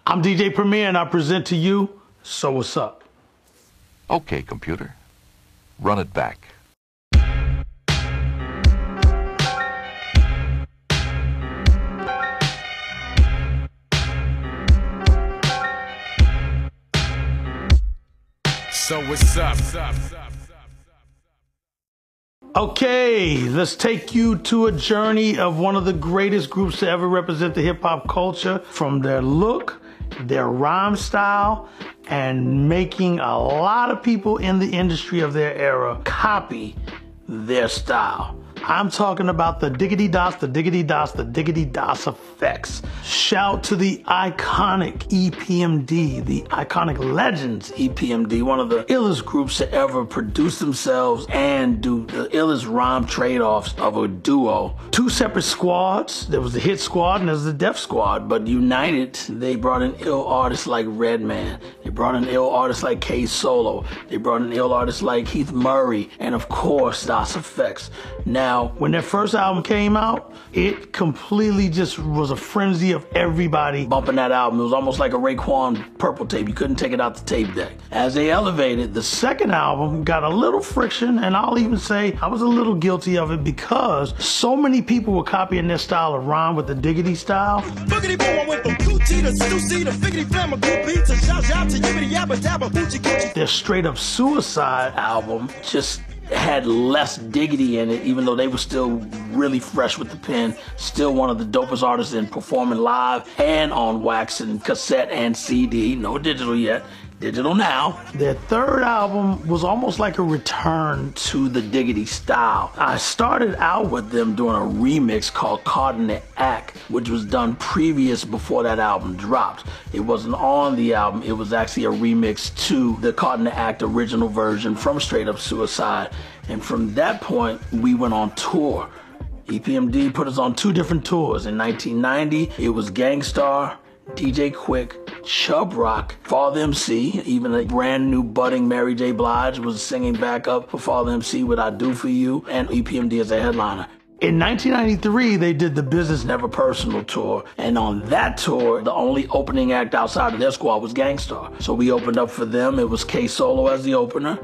I'm DJ Premier and I present to you So What's Up. Okay, computer, run it back. So what's up? Okay, let's take you to a journey of one of the greatest groups to ever represent the hip hop culture, from their look, their rhyme style, and making a lot of people in the industry of their era copy their style. I'm talking about the Diggity Dots, the Diggity Dots, the Diggity Dots EFX. Shout to the iconic EPMD, the iconic Legends EPMD, one of the illest groups to ever produce themselves and do the illest rhyme trade-offs of a duo. Two separate squads. There was the Hit Squad and there's the Def Squad, but united, they brought in ill artists like Redman. They brought in ill artists like K Solo. They brought in ill artists like Keith Murray, and of course, Dots EFX. Now, when their first album came out, it completely just was a frenzy of everybody bumping that album. It was almost like a Raekwon Purple tape. You couldn't take it out the tape deck. As they elevated, the second album got a little friction, and I'll even say I was a little guilty of it because so many people were copying their style of rhyme with the Diggity style. Boogity boom, I went from 2G to Stussy to Figgity Flam, a good beat to shout out to Yibbity Yabba Dabba Hoochie Coochie. Their Straight Up Suicide album just had less diggity in it, even though they were still really fresh with the pen, still one of the dopest artists in performing live and on wax and cassette and CD, no digital yet. Digital now. Their third album was almost like a return to the Diggity style. I started out with them doing a remix called Caught in the Act, which was done previous before that album dropped. It wasn't on the album, it was actually a remix to the Caught in the Act original version from Straight Up Suicide. And from that point, we went on tour. EPMD put us on two different tours. In 1990, it was Gangstar, DJ Quick, Chubb Rock, Father MC, even a brand new budding Mary J. Blige was singing backup for Father MC with I Do For You, and EPMD as a headliner. In 1993, they did the Business Never Personal tour, and on that tour, the only opening act outside of their squad was Gangstar. So we opened up for them. It was K Solo as the opener,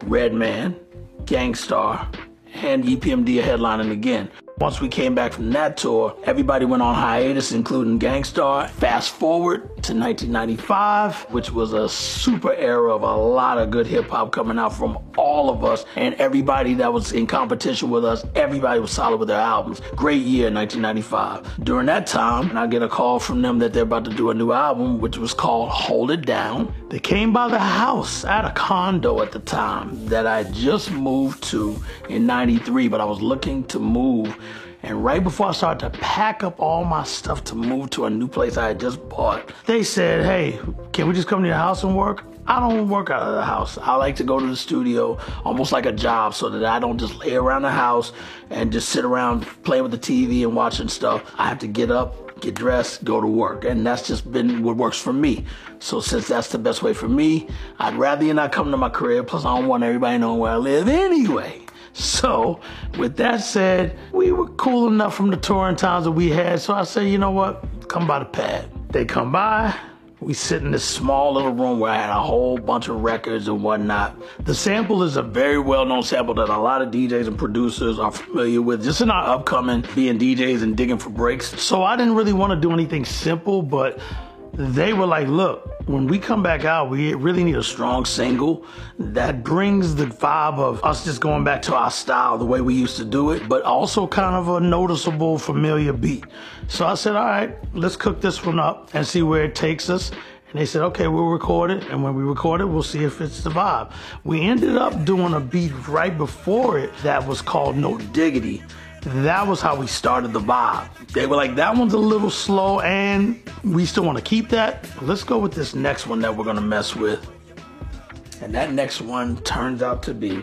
Redman, Gangstar, and EPMD headlining again. Once we came back from that tour, everybody went on hiatus, including Gangstar. Fast forward to 1995, which was a super era of a lot of good hip hop coming out from all of us, and everybody that was in competition with us, everybody was solid with their albums. Great year, 1995. During that time, I get a call from them that they're about to do a new album, which was called Hold It Down. They came by the house. I had a condo at the time that I just moved to in 93, but I was looking to move. And right before I started to pack up all my stuff to move to a new place I had just bought, they said, hey, can we just come to your house and work? I don't work out of the house. I like to go to the studio almost like a job so that I don't just lay around the house and just sit around playing with the TV and watching stuff. I have to get up, get dressed, go to work. And that's just been what works for me. So since that's the best way for me, I'd rather you not come to my crib. Plus, I don't want everybody knowing where I live anyway. So, with that said, we were cool enough from the touring times that we had, so I said, you know what, come by the pad. They come by, we sit in this small little room where I had a whole bunch of records and whatnot. The sample is a very well-known sample that a lot of DJs and producers are familiar with, just in our upcoming being DJs and digging for breaks. So I didn't really want to do anything simple, but they were like, look, when we come back out, we really need a strong single that brings the vibe of us just going back to our style, the way we used to do it, but also kind of a noticeable, familiar beat. So I said, all right, let's cook this one up and see where it takes us. And they said, okay, we'll record it. And when we record it, we'll see if it's the vibe. We ended up doing a beat right before it that was called No Diggity. That was how we started the vibe. They were like, that one's a little slow and we still want to keep that. Let's go with this next one that we're going to mess with. And that next one turns out to be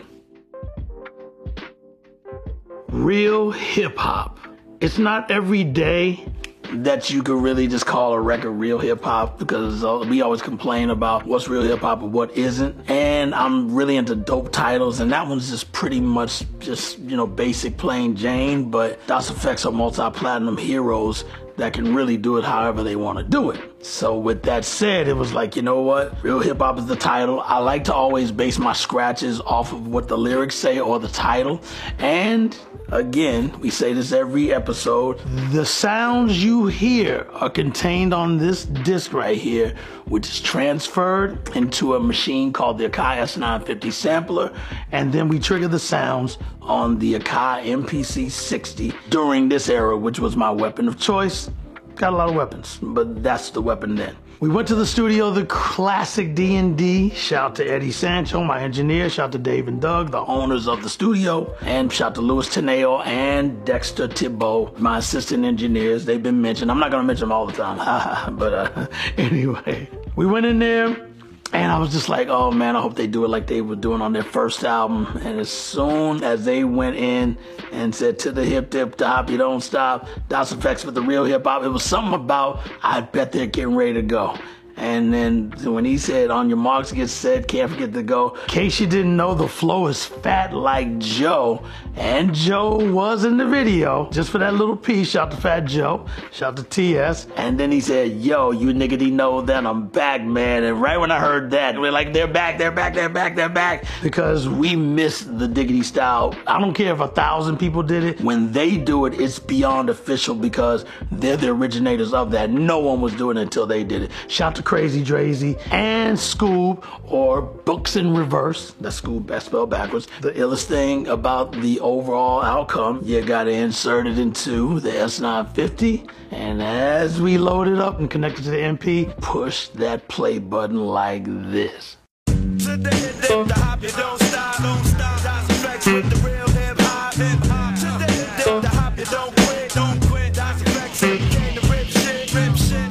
real hip hop. It's not every day that you could really just call a record real hip hop, because we always complain about what's real hip hop and what isn't. And I'm really into dope titles, and that one's just pretty much just, you know, basic plain Jane, but Dots EFX are multi-platinum heroes that can really do it however they want to do it. So with that said, it was like, you know what? Real Hip Hop is the title. I like to always base my scratches off of what the lyrics say or the title. And again, we say this every episode, the sounds you hear are contained on this disc right here, which is transferred into a machine called the Akai S950 sampler. And then we trigger the sounds on the Akai MPC 60 during this era, which was my weapon of choice. Got a lot of weapons, but that's the weapon then. We went to the studio, the classic D&D. Shout out to Eddie Sancho, my engineer. Shout out to Dave and Doug, the owners of the studio. And shout out to Louis Teneo and Dexter Thibault, my assistant engineers. They've been mentioned. I'm not going to mention them all the time. But anyway, we went in there. And I was just like, oh man, I hope they do it like they were doing on their first album. And as soon as they went in and said, to the hip, dip, the hop, you don't stop, Das EFX with the real hip hop, it was something about, I bet they're getting ready to go. And then when he said, on your marks, get set, can't forget to go. In case you didn't know, the flow is fat like Joe. And Joe was in the video, just for that little piece. Shout out to Fat Joe. Shout out to TS. And then he said, yo, you niggity know that I'm back, man. And right when I heard that, we're like, they're back, they're back, they're back, they're back. Because we miss the diggity style. I don't care if 1,000 people did it. When they do it, it's beyond official because they're the originators of that. No one was doing it until they did it. Shout out to Crazy Drazy and Scoob, or Books in Reverse. That's Scoob, that's spelled backwards. The illest thing about the overall outcome, you gotta insert it into the S950, and as we load it up and connect it to the MP, push that play button like this.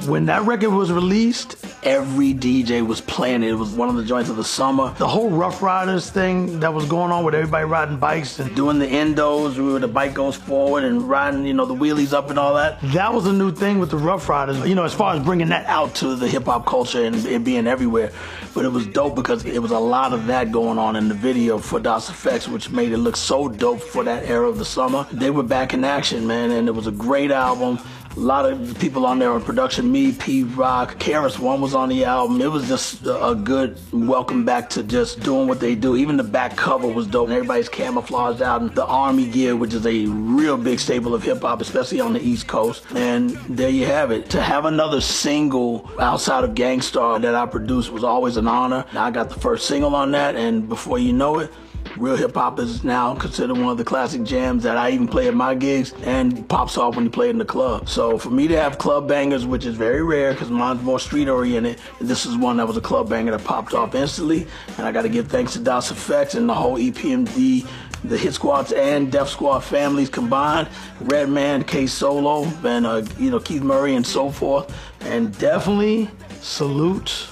When that record was released, every DJ was playing it. It was one of the joints of the summer. The whole Rough Riders thing that was going on with everybody riding bikes and doing the endos where the bike goes forward and riding, you know, the wheelies up and all that. That was a new thing with the Rough Riders, you know, as far as bringing that out to the hip hop culture and it being everywhere. But it was dope because it was a lot of that going on in the video for Das EFX, which made it look so dope for that era of the summer. They were back in action, man, and it was a great album. A lot of people on there on production, me, P-Rock, KRS-One was on the album. It was just a good welcome back to just doing what they do. Even the back cover was dope. And everybody's camouflaged out in the army gear, which is a real big staple of hip hop, especially on the East Coast. And there you have it. To have another single outside of Gangstar that I produced was always an honor. I got the first single on that, and before you know it, Real Hip Hop is now considered one of the classic jams that I even play at my gigs and pops off when you play it in the club. So for me to have club bangers, which is very rare because mine's more street oriented, this is one that was a club banger that popped off instantly. And I got to give thanks to Das EFX and the whole EPMD, the Hit Squads and Def Squad families combined, Redman, K Solo, and you know, Keith Murray and so forth. And definitely salute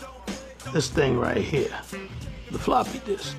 this thing right here, the floppy disk.